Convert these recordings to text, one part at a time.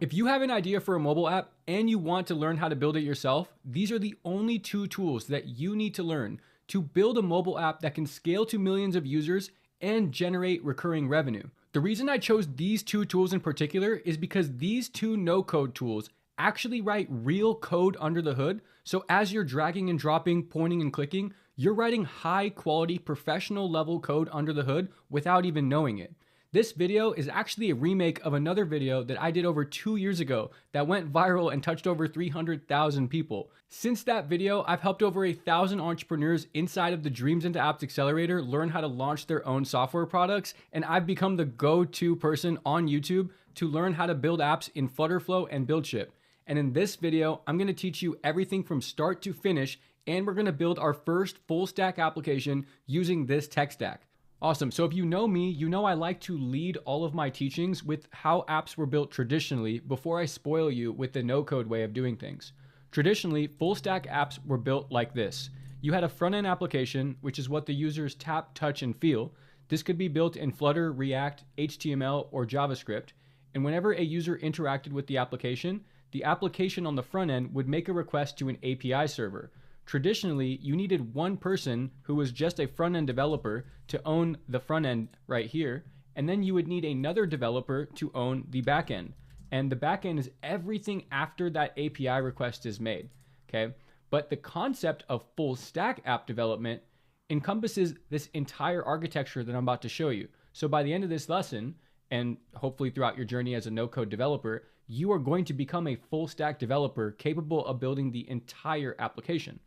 If you have an idea for a mobile app and you want to learn how to build it yourself, these are the only two tools that you need to learn to build a mobile app that can scale to millions of users and generate recurring revenue. The reason I chose these two tools in particular is because these two no-code tools actually write real code under the hood. So as you're dragging and dropping, pointing and clicking, you're writing high quality professional level code under the hood without even knowing it. This video is actually a remake of another video that I did over 2 years ago that went viral and touched over 300,000 people. Since that video, I've helped over 1,000 entrepreneurs inside of the Dreams into Apps Accelerator learn how to launch their own software products, and I've become the go-to person on YouTube to learn how to build apps in FlutterFlow and Buildship. And in this video, I'm going to teach you everything from start to finish, and we're going to build our first full stack application using this tech stack. Awesome. So if you know me, you know I like to lead all of my teachings with how apps were built traditionally before I spoil you with the no-code way of doing things. Traditionally, full stack apps were built like this. You had a front-end application, which is what the users tap, touch, and feel. This could be built in Flutter, React, HTML, or JavaScript. And whenever a user interacted with the application on the front end would make a request to an API server. Traditionally, you needed one person who was just a front-end developer to own the front end right here, and then you would need another developer to own the back end. And the back end is everything after that API request is made, okay? But the concept of full stack app development encompasses this entire architecture that I'm about to show you. So by the end of this lesson, and hopefully throughout your journey as a no-code developer, you are going to become a full stack developer capable of building the entire application.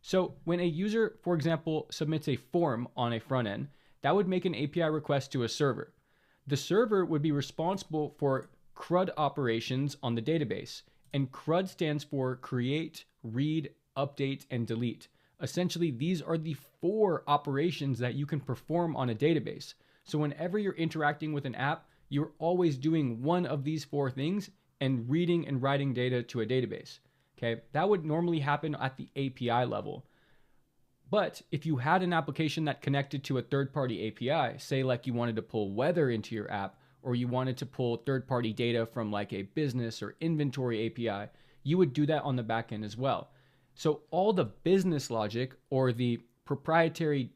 So when a user, for example, submits a form on a front end, that would make an API request to a server. The server would be responsible for CRUD operations on the database. And CRUD stands for create, read, update, and delete. Essentially, these are the 4 operations that you can perform on a database. So whenever you're interacting with an app, you're always doing one of these 4 things and reading and writing data to a database. Okay, that would normally happen at the API level. But if you had an application that connected to a third-party API, say like you wanted to pull weather into your app, or you wanted to pull third-party data from like a business or inventory API, you would do that on the back end as well. So all the business logic or the proprietary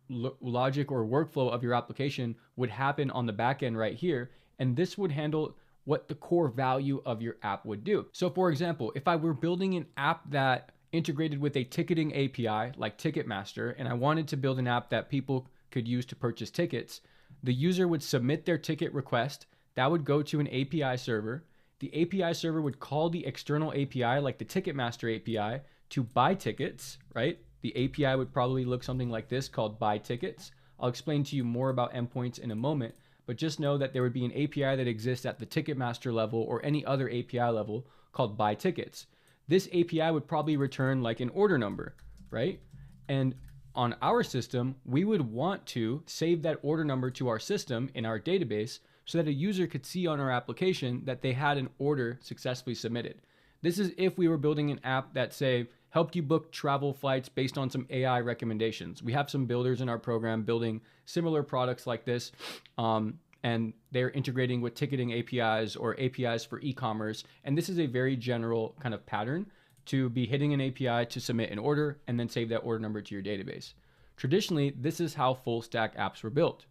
logic or workflow of your application would happen on the back end right here, and this would handle what the core value of your app would do. So for example, if I were building an app that integrated with a ticketing API like Ticketmaster, and I wanted to build an app that people could use to purchase tickets, the user would submit their ticket request, that would go to an API server. The API server would call the external API like the Ticketmaster API to buy tickets, right? The API would probably look something like this called buy tickets. I'll explain to you more about endpoints in a moment, but just know that there would be an API that exists at the Ticketmaster level or any other API level called buy tickets. This API would probably return like an order number, right? And on our system, we would want to save that order number to our system in our database so that a user could see on our application that they had an order successfully submitted. This is if we were building an app that, say, helped you book travel flights based on some AI recommendations. We have some builders in our program building similar products like this, and they're integrating with ticketing APIs or APIs for e-commerce. And this is a very general kind of pattern to be hitting an API to submit an order and then save that order number to your database. Traditionally, this is how full stack apps were built.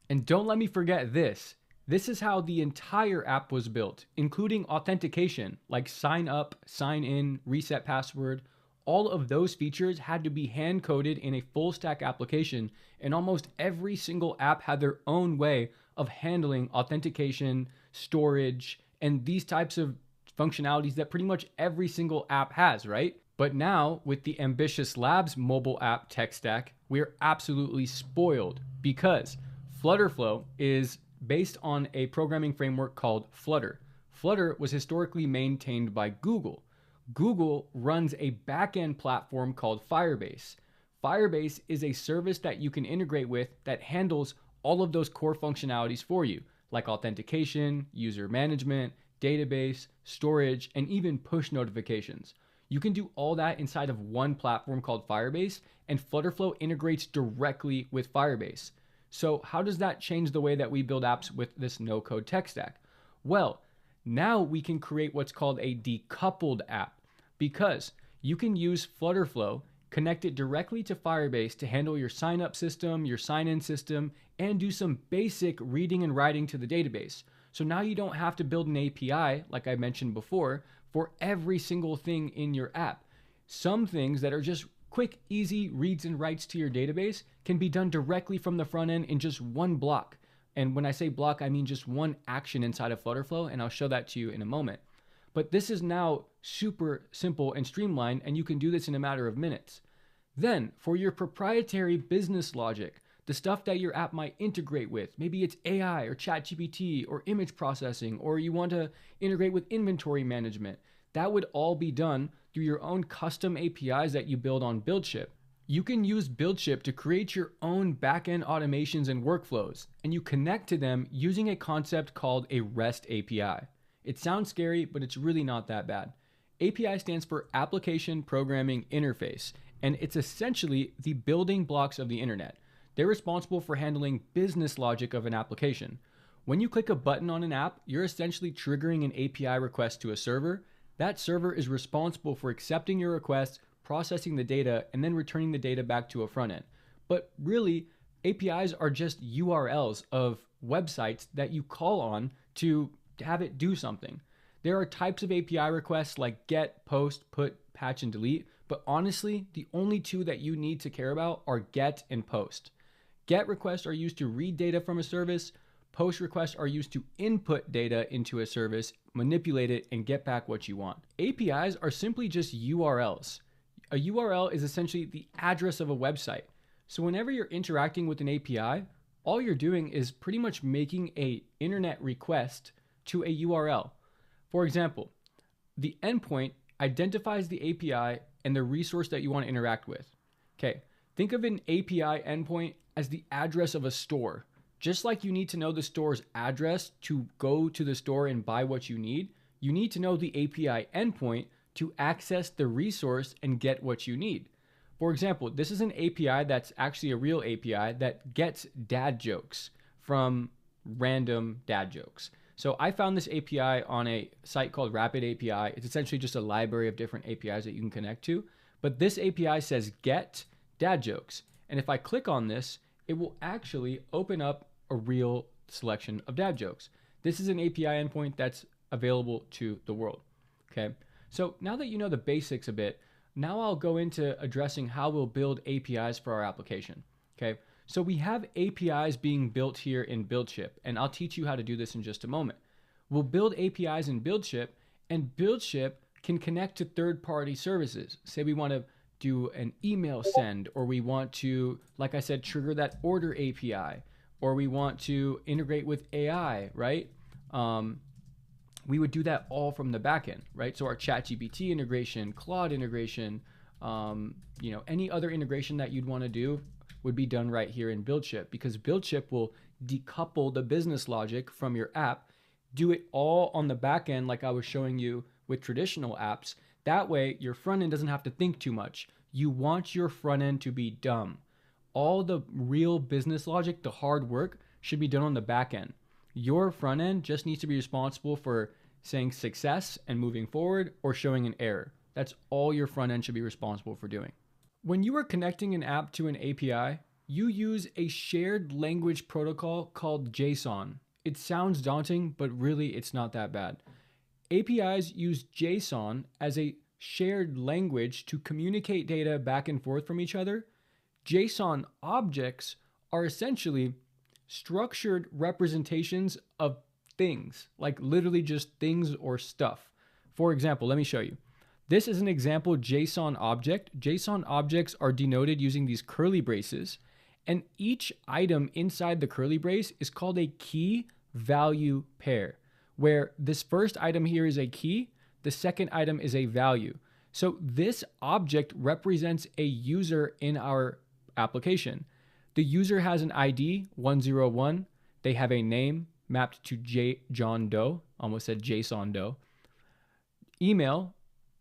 And don't let me forget this. This is how the entire app was built, including authentication, like sign up, sign in, reset password. All of those features had to be hand-coded in a full stack application, and almost every single app had their own way of handling authentication, storage, and these types of functionalities that pretty much every single app has, right? But now, with the Ambitious Labs mobile app tech stack, we're absolutely spoiled because FlutterFlow is based on a programming framework called Flutter. Flutter was historically maintained by Google. Google runs a backend platform called Firebase. Firebase is a service that you can integrate with that handles all of those core functionalities for you, like authentication, user management, database, storage, and even push notifications. You can do all that inside of one platform called Firebase, and FlutterFlow integrates directly with Firebase. So how does that change the way that we build apps with this no-code tech stack? Well, Now we can create what's called a decoupled app, because you can use FlutterFlow, connect it directly to Firebase to handle your sign-up system, your sign-in system, and do some basic reading and writing to the database. So now you don't have to build an API, like I mentioned before, for every single thing in your app. Some things that are just quick, easy reads and writes to your database can be done directly from the front end in just one block. And when I say block, I mean just one action inside of FlutterFlow, and I'll show that to you in a moment. But this is now super simple and streamlined, and you can do this in a matter of minutes. Then, for your proprietary business logic, the stuff that your app might integrate with, maybe it's AI or ChatGPT or image processing, or you want to integrate with inventory management, that would all be done through your own custom APIs that you build on Buildship. You can use Buildship to create your own backend automations and workflows, and you connect to them using a concept called a REST API. It sounds scary, but it's really not that bad. API stands for Application Programming Interface, and it's essentially the building blocks of the internet. They're responsible for handling business logic of an application. When you click a button on an app, you're essentially triggering an API request to a server. That server is responsible for accepting your request, processing the data, and then returning the data back to a front end. But really, APIs are just URLs of websites that you call on to have it do something. There are types of API requests like GET, POST, PUT, PATCH, and DELETE, but honestly, the only two that you need to care about are GET and POST. GET requests are used to read data from a service. POST requests are used to input data into a service, manipulate it, and get back what you want. APIs are simply just URLs. A URL is essentially the address of a website. So whenever you're interacting with an API, all you're doing is pretty much making an internet request to a URL. For example, the endpoint identifies the API and the resource that you want to interact with. Okay, think of an API endpoint as the address of a store. Just like you need to know the store's address to go to the store and buy what you need to know the API endpoint to access the resource and get what you need. For example, this is an API that's actually a real API that gets dad jokes from random dad jokes. So I found this API on a site called Rapid API. It's essentially just a library of different APIs that you can connect to. But this API says get dad jokes. And if I click on this, it will actually open up a real selection of dad jokes. This is an API endpoint that's available to the world. Okay. So now that you know the basics a bit, now I'll go into addressing how we'll build APIs for our application. Okay. So we have APIs being built here in Buildship, and I'll teach you how to do this in just a moment. We'll build APIs in Buildship, and Buildship can connect to third-party services. Say we want to do an email send, or we want to, like I said, trigger that order API, or we want to integrate with AI, right? We would do that all from the backend, right? So our ChatGPT integration, Claude integration, any other integration that you'd want to do would be done right here in Buildship, because Buildship will decouple the business logic from your app, do it all on the back end like I was showing you with traditional apps. That way your front end doesn't have to think too much. You want your front end to be dumb. All the real business logic, the hard work, should be done on the back end. Your front end just needs to be responsible for saying success and moving forward, or showing an error. That's all your front end should be responsible for doing. When you are connecting an app to an API, you use a shared language protocol called JSON. It sounds daunting, but really it's not that bad. APIs use JSON as a shared language to communicate data back and forth from each other. JSON objects are essentially structured representations of things, like literally just things or stuff. For example, let me show you. This is an example JSON object. JSON objects are denoted using these curly braces, and each item inside the curly brace is called a key value pair, where this first item here is a key, the second item is a value. So this object represents a user in our application. The user has an ID 101. They have a name mapped to John Doe, almost said JSON Doe. Email,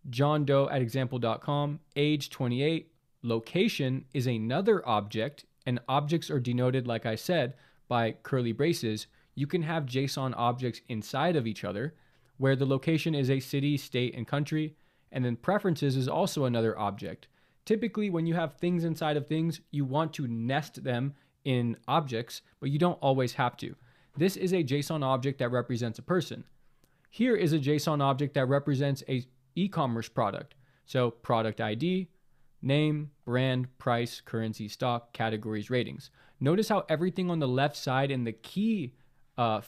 johndoe@example.com, age 28, location is another object, and objects are denoted, like I said, by curly braces. You can have JSON objects inside of each other. where the location is a city, state, and country. And then preferences is also another object. Typically, when you have things inside of things, you want to nest them in objects, but you don't always have to. This is a JSON object that represents a person. Here is a JSON object that represents a e-commerce product. So product ID, name, brand, price, currency, stock, categories, ratings. Notice how everything on the left side in the key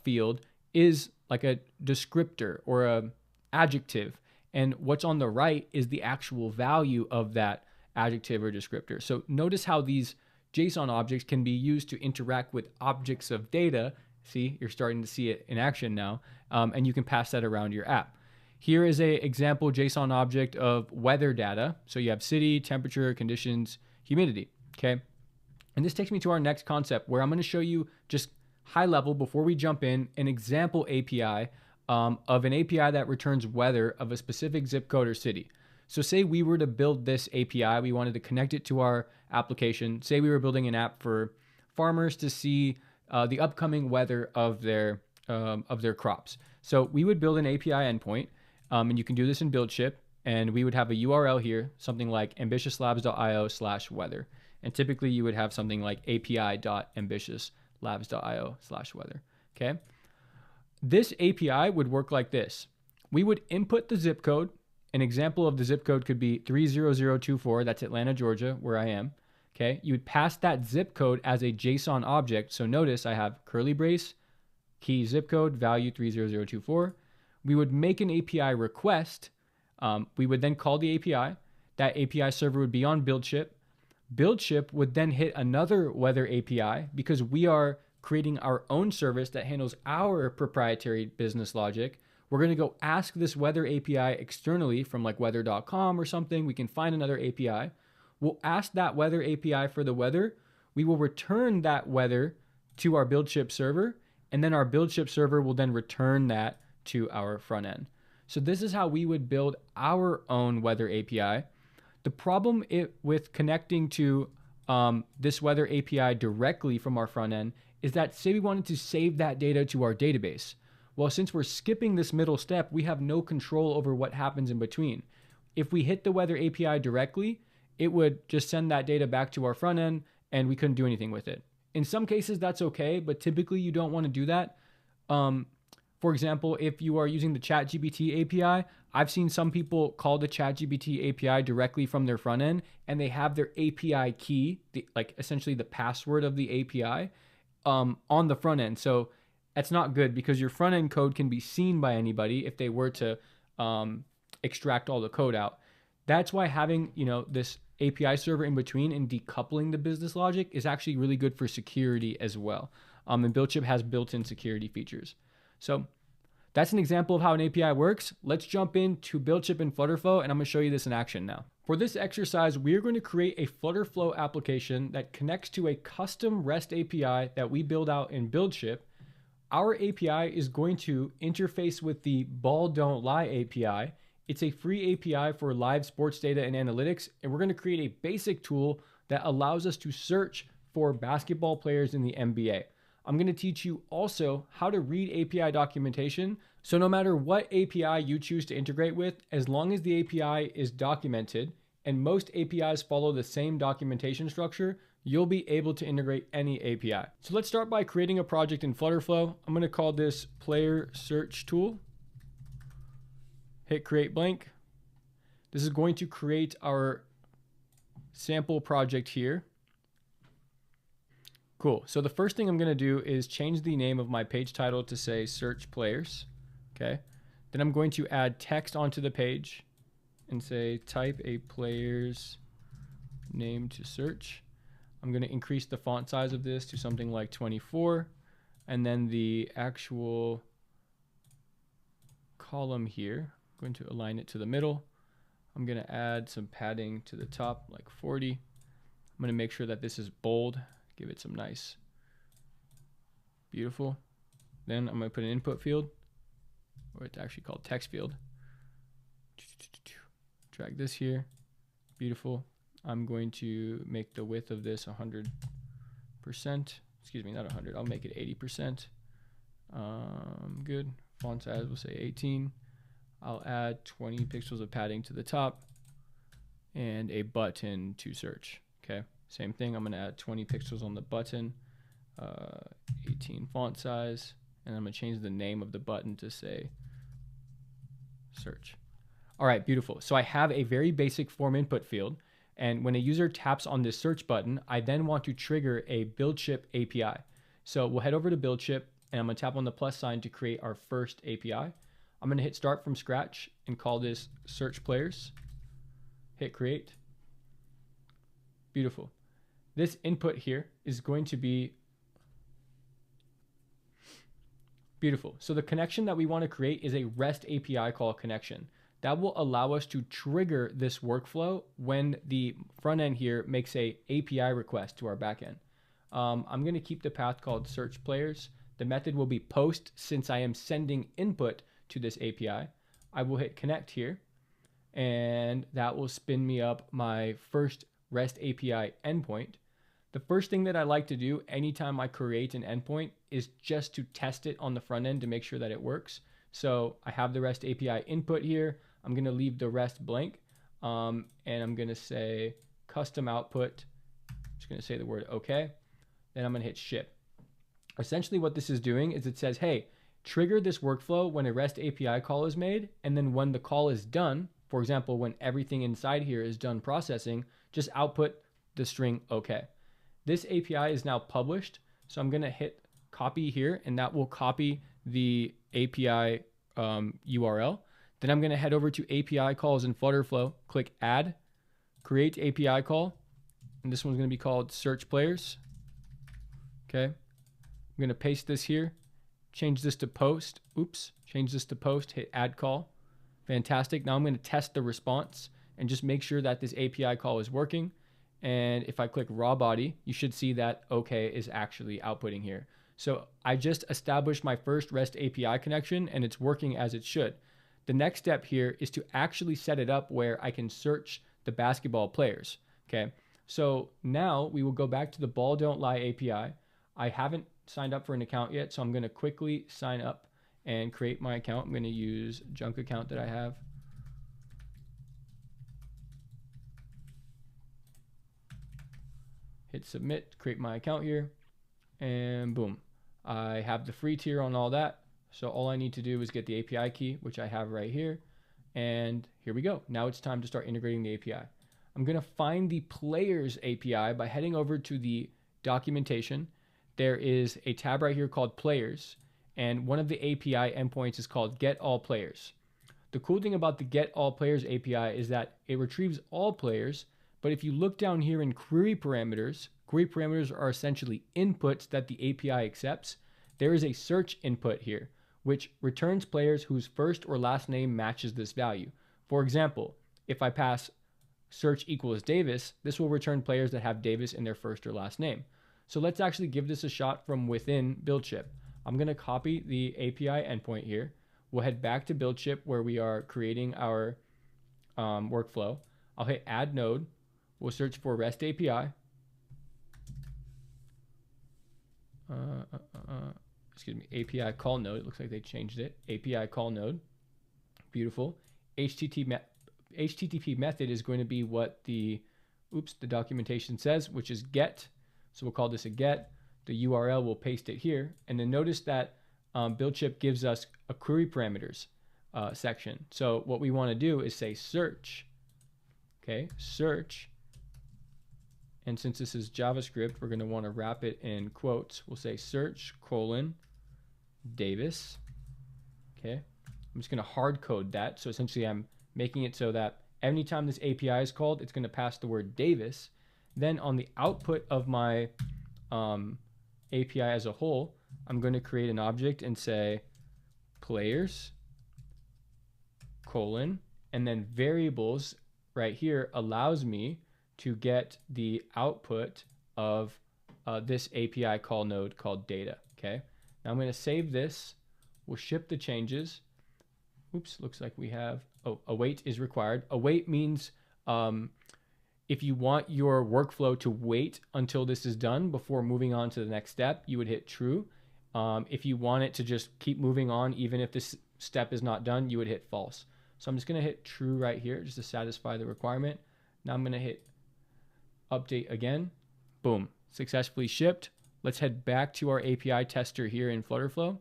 field is like a descriptor or an adjective. And what's on the right is the actual value of that adjective or descriptor. So notice how these JSON objects can be used to interact with objects of data. See, you're starting to see it in action now, and you can pass that around your app. Here is an example JSON object of weather data. So you have city, temperature, conditions, humidity, okay? And this takes me to our next concept where I'm gonna show you just high level before we jump in an example API of an API that returns weather of a specific zip code or city. So say we were to build this API, we wanted to connect it to our application. Say we were building an app for farmers to see the upcoming weather of their crops. So we would build an API endpoint, and you can do this in Buildship, and we would have a URL here, something like ambitiouslabs.io/weather. And typically you would have something like api.ambitiouslabs.io/weather, okay? This API would work like this. We would input the zip code. An example of the zip code could be 30024, that's Atlanta, Georgia, where I am, okay? You would pass that zip code as a JSON object. So notice I have curly brace, key zip code, value 30024. We would make an API request. We would then call the API. That API server would be on Buildship. Buildship would then hit another weather API because we are creating our own service that handles our proprietary business logic. We're going to go ask this weather API externally from like weather.com or something. We can find another API. We'll ask that weather API for the weather. We will return that weather to our Buildship server, and then our Buildship server will then return that to our front end. So this is how we would build our own weather API. The problem with connecting to this weather API directly from our front end is that say we wanted to save that data to our database. Well, since we're skipping this middle step, we have no control over what happens in between. If we hit the weather API directly, it would just send that data back to our front end and we couldn't do anything with it. In some cases, that's okay, but typically you don't want to do that. For example, if you are using the ChatGPT API, I've seen some people call the ChatGPT API directly from their front end, and they have their API key, like essentially the password of the API, on the front end. So that's not good because your front end code can be seen by anybody if they were to extract all the code out. That's why having this API server in between and decoupling the business logic is actually really good for security as well. And Buildship has built-in security features. So that's an example of how an API works. Let's jump into Buildship and FlutterFlow, and I'm going to show you this in action now. For this exercise, we're going to create a FlutterFlow application that connects to a custom REST API that we build out in Buildship. Our API is going to interface with the Ball Don't Lie API. It's a free API for live sports data and analytics, and we're going to create a basic tool that allows us to search for basketball players in the NBA. I'm going to teach you also how to read API documentation. So no matter what API you choose to integrate with, as long as the API is documented, and most APIs follow the same documentation structure, you'll be able to integrate any API. So let's start by creating a project in FlutterFlow. I'm going to call this Player Search Tool. Hit create blank. This is going to create our sample project here. Cool. So the first thing I'm going to do is change the name of my page title to say search players. Okay. Then I'm going to add text onto the page and say type a player's name to search. I'm going to increase the font size of this to something like 24. And then the actual column here, I'm going to align it to the middle. I'm going to add some padding to the top, like 40. I'm going to make sure that this is bold. Give it some nice, beautiful. Then I'm going to put an input field, or it's actually called text field. Drag this here. Beautiful. I'm going to make the width of this 100%. Excuse me, not 100. I'll make it 80%. Good. font size, we'll say 18. I'll add 20 pixels of padding to the top and a button to search. Okay, same thing. I'm going to add 20 pixels on the button, 18 font size, and I'm going to change the name of the button to say search. All right, beautiful. So I have a very basic form input field. And when a user taps on this search button, I then want to trigger a Buildship API. So we'll head over to Buildship, and I'm going to tap on the plus sign to create our first API. I'm going to hit start from scratch and call this search players. Hit create. Beautiful. This input here is going to be beautiful. So the connection that we want to create is a REST API call connection. That will allow us to trigger this workflow when the front end here makes a API request to our backend. I'm going to keep the path called search players. The method will be post since I am sending input to this API. I will hit connect here, and that will spin me up my first REST API endpoint. The first thing that I like to do anytime I create an endpoint is just to test it on the front end to make sure that it works. So I have the REST API input here. I'm going to leave the REST blank, and I'm going to say custom output. I'm just going to say the word OK. Then I'm going to hit ship. Essentially what this is doing is it says, hey, trigger this workflow when a REST API call is made, and then when the call is done, for example, when everything inside here is done processing, just output the string OK. This API is now published, so I'm going to hit copy here, and that will copy the API URL. Then I'm going to head over to API calls in FlutterFlow, click add, create API call, and this one's going to be called search players. Okay, I'm going to paste this here, change this to post. Oops, change this to post, hit add call. Fantastic. Now I'm going to test the response and just make sure that this API call is working. And if I click raw body, you should see that OK is actually outputting here. So I just established my first REST API connection, and it's working as it should. The next step here is to actually set it up where I can search the basketball players. Okay, so now we will go back to the ball don't lie API. I haven't signed up for an account yet, so I'm going to quickly sign up and create my account. I'm going to use junk account that I have. Hit submit, create my account here, and boom. I have the free tier on all that. So all I need to do is get the API key, which I have right here. And here we go. Now it's time to start integrating the API. I'm going to find the players API by heading over to the documentation. There is a tab right here called players. And one of the API endpoints is called get all players. The cool thing about the get all players API is that it retrieves all players. But if you look down here in query parameters are essentially inputs that the API accepts. There is a search input here, which returns players whose first or last name matches this value. For example, if I pass search equals Davis, this will return players that have Davis in their first or last name. So let's actually give this a shot from within Buildship. I'm going to copy the API endpoint here. We'll head back to Buildship where we are creating our workflow. I'll hit add node. We'll search for REST API. Excuse me, API call node. It looks like they changed it. API call node. Beautiful. HTTP method is going to be what the documentation says, which is get. So we'll call this a get. The URL, we'll paste it here. And then notice that Buildship gives us a query parameters section. So what we want to do is say search. Okay, search. And since this is JavaScript, we're going to want to wrap it in quotes. We'll say search : Davis. Okay, I'm just going to hard code that. So essentially I'm making it so that anytime this API is called, it's going to pass the word Davis. Then on the output of my API as a whole, I'm going to create an object and say players : and then variables right here allows me to get the output of this API call node called data. Okay, now I'm going to save this. We'll ship the changes. Oops, looks like we have, await is required. Await means if you want your workflow to wait until this is done before moving on to the next step, you would hit true. If you want it to just keep moving on, even if this step is not done, you would hit false. So I'm just going to hit true right here just to satisfy the requirement. Now I'm going to hit update again. Boom, successfully shipped. Let's head back to our API tester here in FlutterFlow.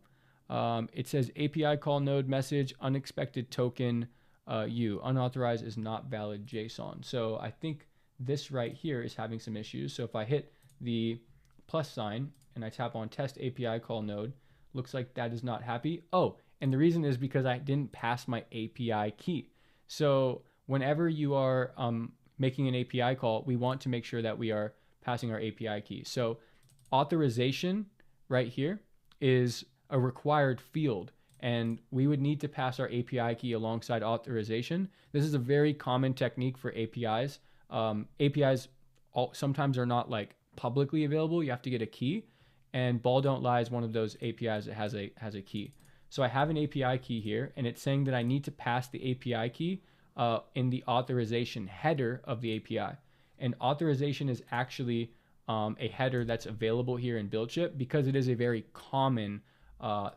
It says API call node message, unexpected token, unauthorized is not valid JSON. So I think this right here is having some issues. So if I hit the plus sign and I tap on test API call node, looks like that is not happy. Oh, and the reason is because I didn't pass my API key. So whenever you are making an API call, we want to make sure that we are passing our API key. So authorization right here is a required field, and we would need to pass our API key alongside authorization. This is a very common technique for APIs. APIs sometimes are not like publicly available. You have to get a key, and Ball Don't Lie is one of those APIs that has a key. So I have an API key here, and it's saying that I need to pass the API key in the authorization header of the API. And authorization is actually a header that's available here in Buildship because it is a very common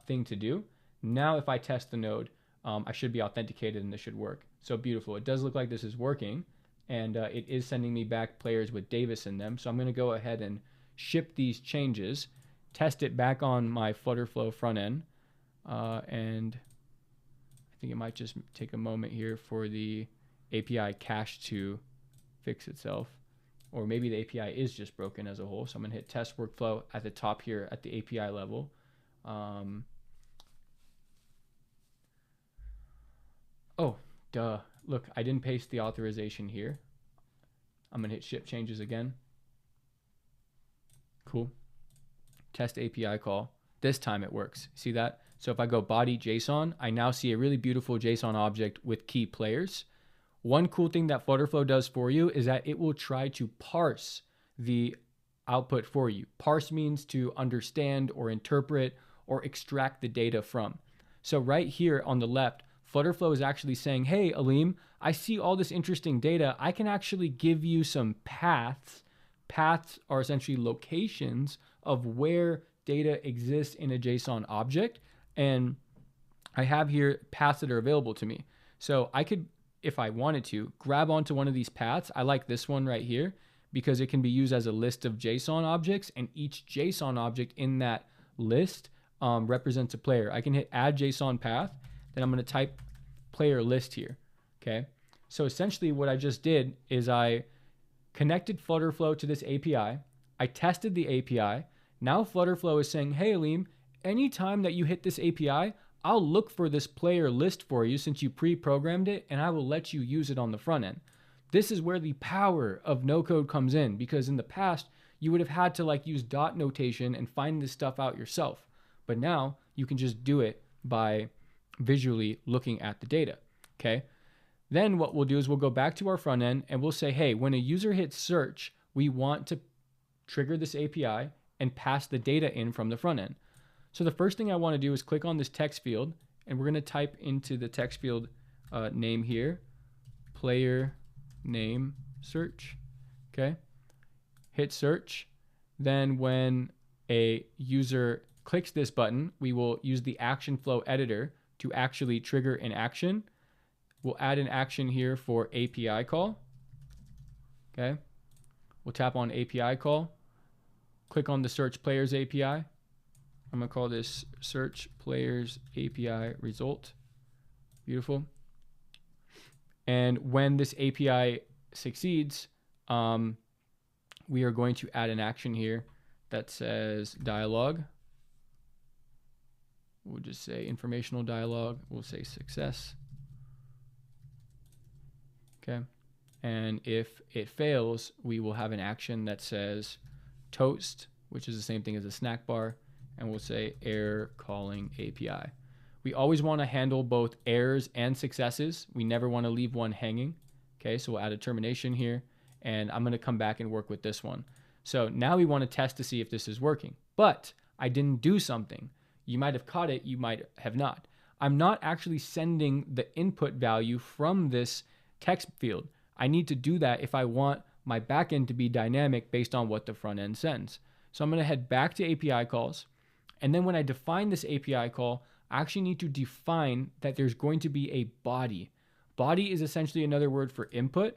thing to do. Now if I test the node, I should be authenticated and this should work. So beautiful. It does look like this is working, and it is sending me back players with Davis in them. So I'm going to go ahead and ship these changes, test it back on my FlutterFlow front end, and I think it might just take a moment here for the API cache to fix itself. Or maybe the API is just broken as a whole. So I'm going to hit test workflow at the top here at the API level. Oh, duh. Look, I didn't paste the authorization here. I'm going to hit ship changes again. Cool. Test API call. This time it works. See that? So if I go body JSON, I now see a really beautiful JSON object with key players. One cool thing that FlutterFlow does for you is that it will try to parse the output for you. Parse means to understand or interpret or extract the data from. So right here on the left, FlutterFlow is actually saying, hey, Aleem, I see all this interesting data. I can actually give you some paths. Paths are essentially locations of where data exists in a JSON object. And I have here paths that are available to me. So I could, if I wanted to, grab onto one of these paths. I like this one right here because it can be used as a list of JSON objects, and each JSON object in that list represents a player. I can hit add JSON path, then I'm going to type player list here. Okay. So essentially what I just did is I connected FlutterFlow to this API. I tested the API. Now FlutterFlow is saying, hey, Aleem, anytime that you hit this API, I'll look for this player list for you since you pre-programmed it, and I will let you use it on the front end. This is where the power of no code comes in, because in the past, you would have had to like use dot notation and find this stuff out yourself. But now you can just do it by visually looking at the data. Okay. Then what we'll do is we'll go back to our front end and we'll say, hey, when a user hits search, we want to trigger this API and pass the data in from the front end. So the first thing I want to do is click on this text field, and we're going to type into the text field name here, player name search. Okay. Hit search. Then when a user clicks this button, we will use the action flow editor to actually trigger an action. We'll add an action here for API call. Okay. We'll tap on API call. Click on the search players API. I'm going to call this search players API result. Beautiful. And when this API succeeds, we are going to add an action here that says dialogue. We'll just say informational dialogue. We'll say success. Okay. And if it fails, we will have an action that says toast, which is the same thing as a snack bar. And we'll say error calling API. We always want to handle both errors and successes. We never want to leave one hanging. Okay, so we'll add a termination here, and I'm going to come back and work with this one. So now we want to test to see if this is working, but I didn't do something. You might have caught it, you might have not. I'm not actually sending the input value from this text field. I need to do that if I want my backend to be dynamic based on what the front end sends. So I'm going to head back to API calls. And then when I define this API call, I actually need to define that there's going to be a body. Body is essentially another word for input,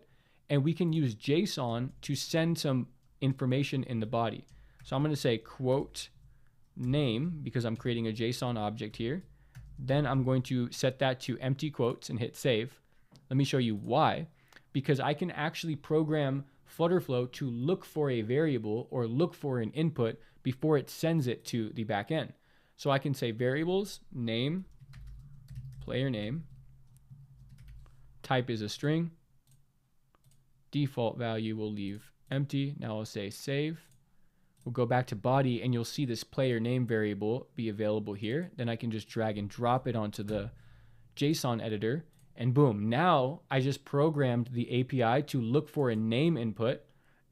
and we can use JSON to send some information in the body. So I'm going to say quote name because I'm creating a JSON object here. Then I'm going to set that to empty quotes and hit save. Let me show you why. Because I can actually program FlutterFlow to look for a variable or look for an input before it sends it to the backend. So I can say variables, name, player name, type is a string, default value we'll leave empty. Now I'll say save. We'll go back to body and you'll see this player name variable be available here. Then I can just drag and drop it onto the JSON editor and boom, now I just programmed the API to look for a name input.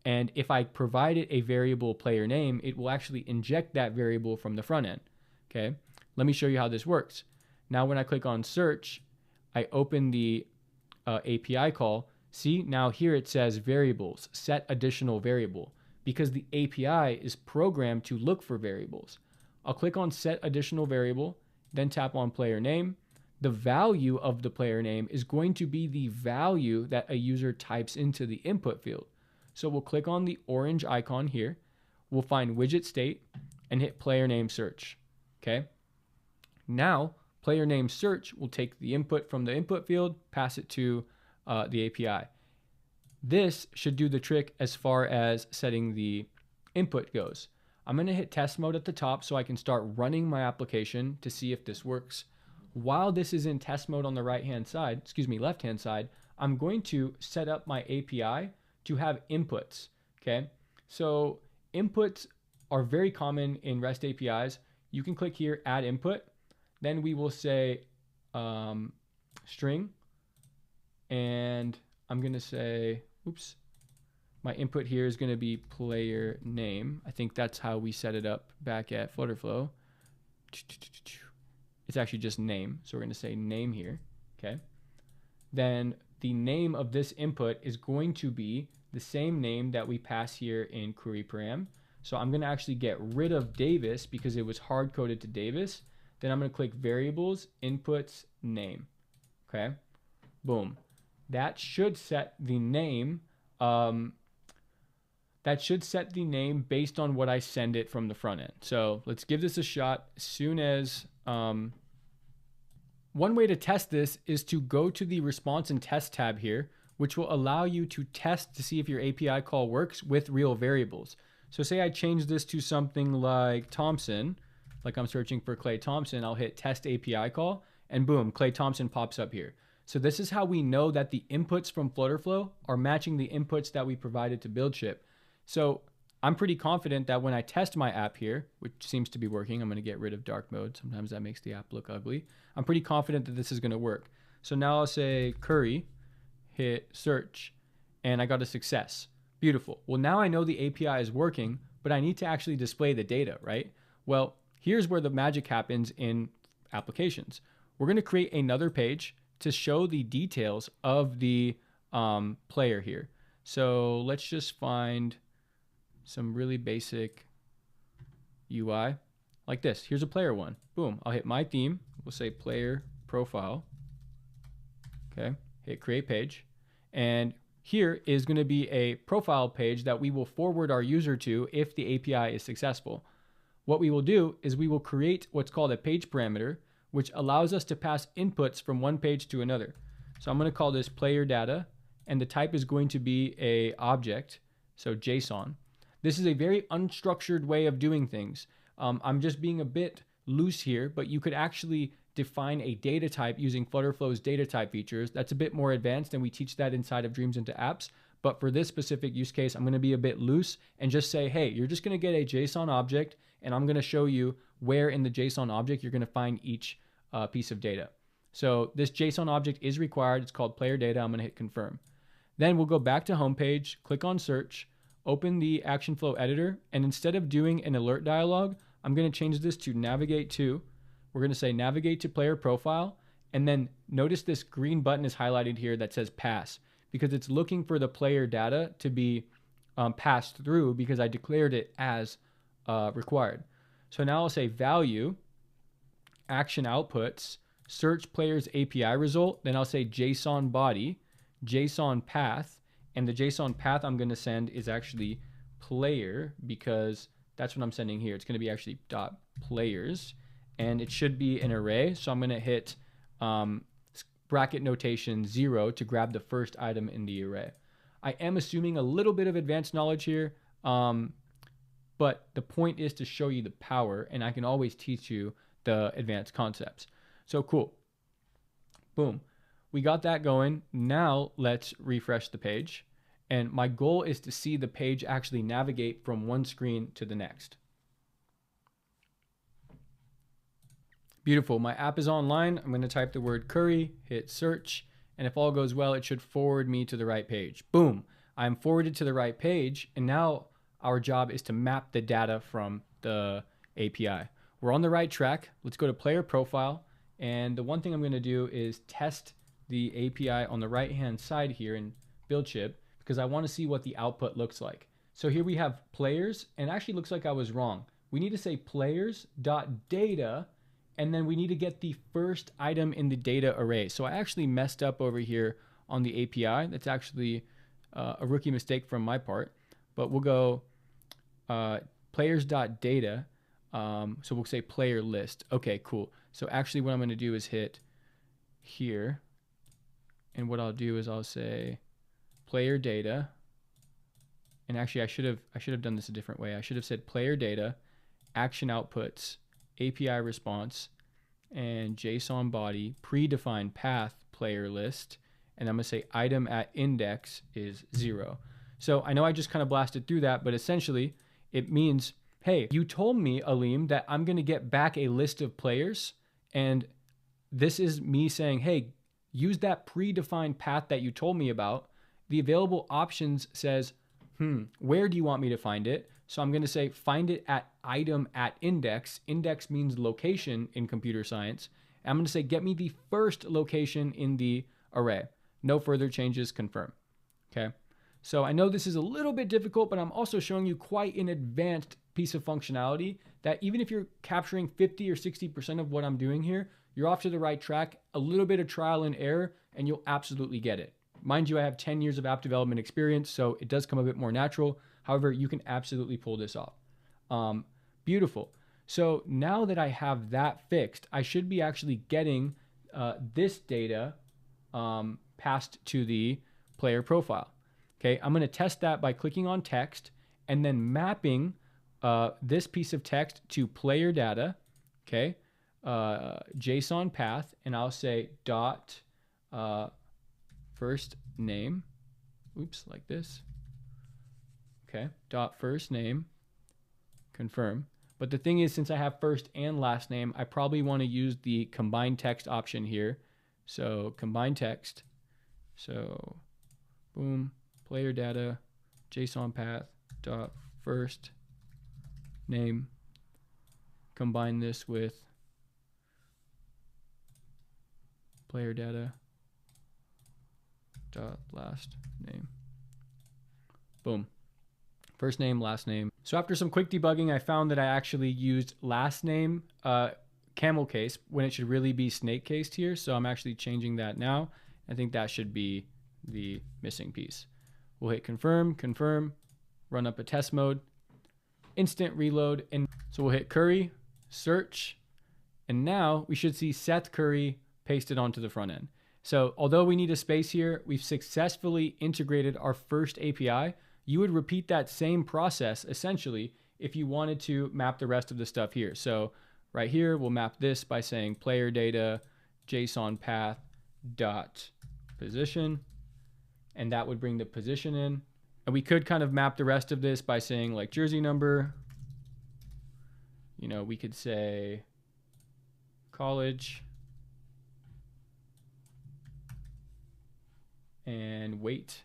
And if I provide it a variable player name, it will actually inject that variable from the front end. Okay, let me show you how this works. Now when I click on search, I open the API call. See, now here it says variables, set additional variable, because the API is programmed to look for variables. I'll click on set additional variable, then tap on player name. The value of the player name is going to be the value that a user types into the input field. So we'll click on the orange icon here. We'll find widget state and hit player name search. Okay. Now player name search will take the input from the input field, pass it to the API. This should do the trick as far as setting the input goes. I'm going to hit test mode at the top so I can start running my application to see if this works. While this is in test mode on the left-hand side, I'm going to set up my API to have inputs. Okay. So inputs are very common in REST APIs. You can click here, add input. Then we will say string. And I'm going to say, oops, my input here is going to be player name. I think that's how we set it up back at FlutterFlow. It's actually just name. So we're going to say name here. Okay. Then the name of this input is going to be the same name that we pass here in query param. So I'm going to actually get rid of Davis because it was hard coded to Davis. Then I'm going to click variables, inputs, name. Okay. Boom. That should set the name. That should set the name based on what I send it from the front end. So let's give this a shot. As soon as one way to test this is to go to the response and test tab here, which will allow you to test to see if your API call works with real variables. So say I change this to something like Thompson, like I'm searching for Clay Thompson, I'll hit test API call and boom, Clay Thompson pops up here. So this is how we know that the inputs from FlutterFlow are matching the inputs that we provided to Buildship. So I'm pretty confident that when I test my app here, which seems to be working, I'm going to get rid of dark mode. Sometimes that makes the app look ugly. I'm pretty confident that this is going to work. So now I'll say curry, hit search, and I got a success. Beautiful. Well, now I know the API is working, but I need to actually display the data, right? Well, here's where the magic happens in applications. We're going to create another page to show the details of the player here. So let's just find some really basic UI like this. Here's a player one. Boom. I'll hit my theme. We'll say player profile. Okay. Hit create page. And here is going to be a profile page that we will forward our user to if the API is successful. What we will do is we will create what's called a page parameter, which allows us to pass inputs from one page to another. So I'm going to call this player data, and the type is going to be a object, so JSON. This is a very unstructured way of doing things. I'm just being a bit loose here, but you could actually define a data type using FlutterFlow's data type features. That's a bit more advanced, and we teach that inside of Dreams into Apps. But for this specific use case, I'm going to be a bit loose and just say, hey, you're just going to get a JSON object, and I'm going to show you where in the JSON object you're going to find each piece of data. So this JSON object is required. It's called player data. I'm going to hit confirm. Then we'll go back to homepage, click on search, open the action flow editor, and instead of doing an alert dialog, I'm going to change this to navigate to. We're going to say navigate to player profile, and then notice this green button is highlighted here that says pass, because it's looking for the player data to be passed through because I declared it as required. So now I'll say value, action outputs, search player's API result. Then I'll say JSON body, JSON path, and the JSON path I'm going to send is actually player, because that's what I'm sending here. It's going to be actually dot players, and it should be an array. So I'm going to hit bracket notation 0 to grab the first item in the array. I am assuming a little bit of advanced knowledge here, but the point is to show you the power, and I can always teach you the advanced concepts. So cool. Boom. We got that going. Now let's refresh the page. And my goal is to see the page actually navigate from one screen to the next. Beautiful. My app is online. I'm going to type the word curry, hit search, and if all goes well, it should forward me to the right page. Boom. I'm forwarded to the right page, and now our job is to map the data from the API. We're on the right track. Let's go to player profile. And the one thing I'm going to do is test the API on the right-hand side here in Buildship, because I want to see what the output looks like. So here we have players, and it actually looks like I was wrong. We need to say players.data, and then we need to get the first item in the data array. So I actually messed up over here on the API. That's actually a rookie mistake from my part, but we'll go players.data. So we'll say player list. Okay, cool. So actually what I'm going to do is hit here, and what I'll do is I'll say player data, and actually I should have done this a different way. I should have said player data, action outputs, API response, and JSON body, predefined path player list, and I'm going to say item at index is 0. So I know I just kind of blasted through that, but essentially it means, hey, you told me, Aleem, that I'm going to get back a list of players, and this is me saying, hey, use that predefined path that you told me about. The available options says, where do you want me to find it? So I'm going to say find it at item at index. Index means location in computer science. I'm going to say get me the first location in the array. No further changes, confirm. Okay. So I know this is a little bit difficult, but I'm also showing you quite an advanced piece of functionality that even if you're capturing 50 or 60% of what I'm doing here, you're off to the right track. A little bit of trial and error, and you'll absolutely get it. Mind you, I have 10 years of app development experience, so it does come a bit more natural. However, you can absolutely pull this off. Beautiful. So now that I have that fixed, I should be actually getting this data passed to the player profile. Okay, I'm going to test that by clicking on text and then mapping this piece of text to player data. Okay, JSON path, and I'll say dot first name. Oops, like this. Okay, dot first name, confirm. But the thing is, since I have first and last name, I probably want to use the combine text option here. So combine text. So boom, player data, JSON path, dot first name. Combine this with player data, dot last name. Boom. First name, last name. So after some quick debugging, I found that I actually used last name camel case when it should really be snake cased here. So I'm actually changing that now. I think that should be the missing piece. We'll hit confirm, confirm, run up a test mode, instant reload. And so we'll hit curry, search, and now we should see Seth Curry pasted onto the front end. So although we need a space here, we've successfully integrated our first API. You would repeat that same process essentially if you wanted to map the rest of the stuff here. So right here, we'll map this by saying player data, JSON path, dot position, and that would bring the position in. And we could kind of map the rest of this by saying like jersey number. You know, we could say college and weight.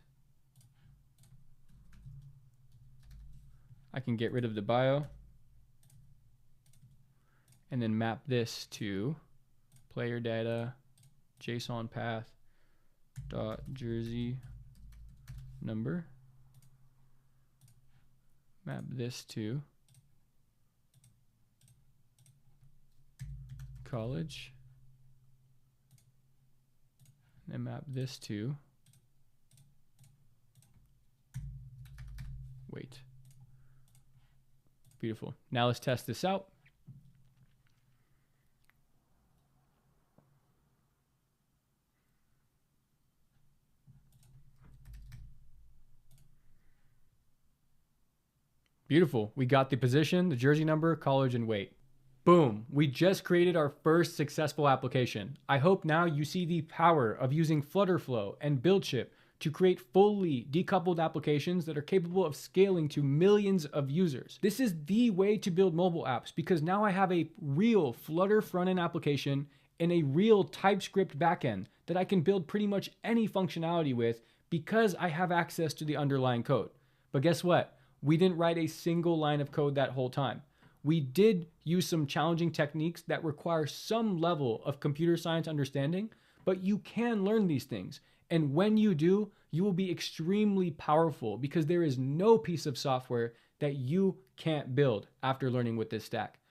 I can get rid of the bio and then map this to player data, JSON path, dot jersey number. Map this to college, and map this to weight. Beautiful. Now let's test this out. Beautiful. We got the position, the jersey number, college, and weight. Boom. We just created our first successful application. I hope now you see the power of using FlutterFlow and Buildship to create fully decoupled applications that are capable of scaling to millions of users. This is the way to build mobile apps because now I have a real Flutter front-end application and a real TypeScript backend that I can build pretty much any functionality with because I have access to the underlying code. But guess what? We didn't write a single line of code that whole time. We did use some challenging techniques that require some level of computer science understanding, but you can learn these things. And when you do, you will be extremely powerful because there is no piece of software that you can't build after learning with this stack.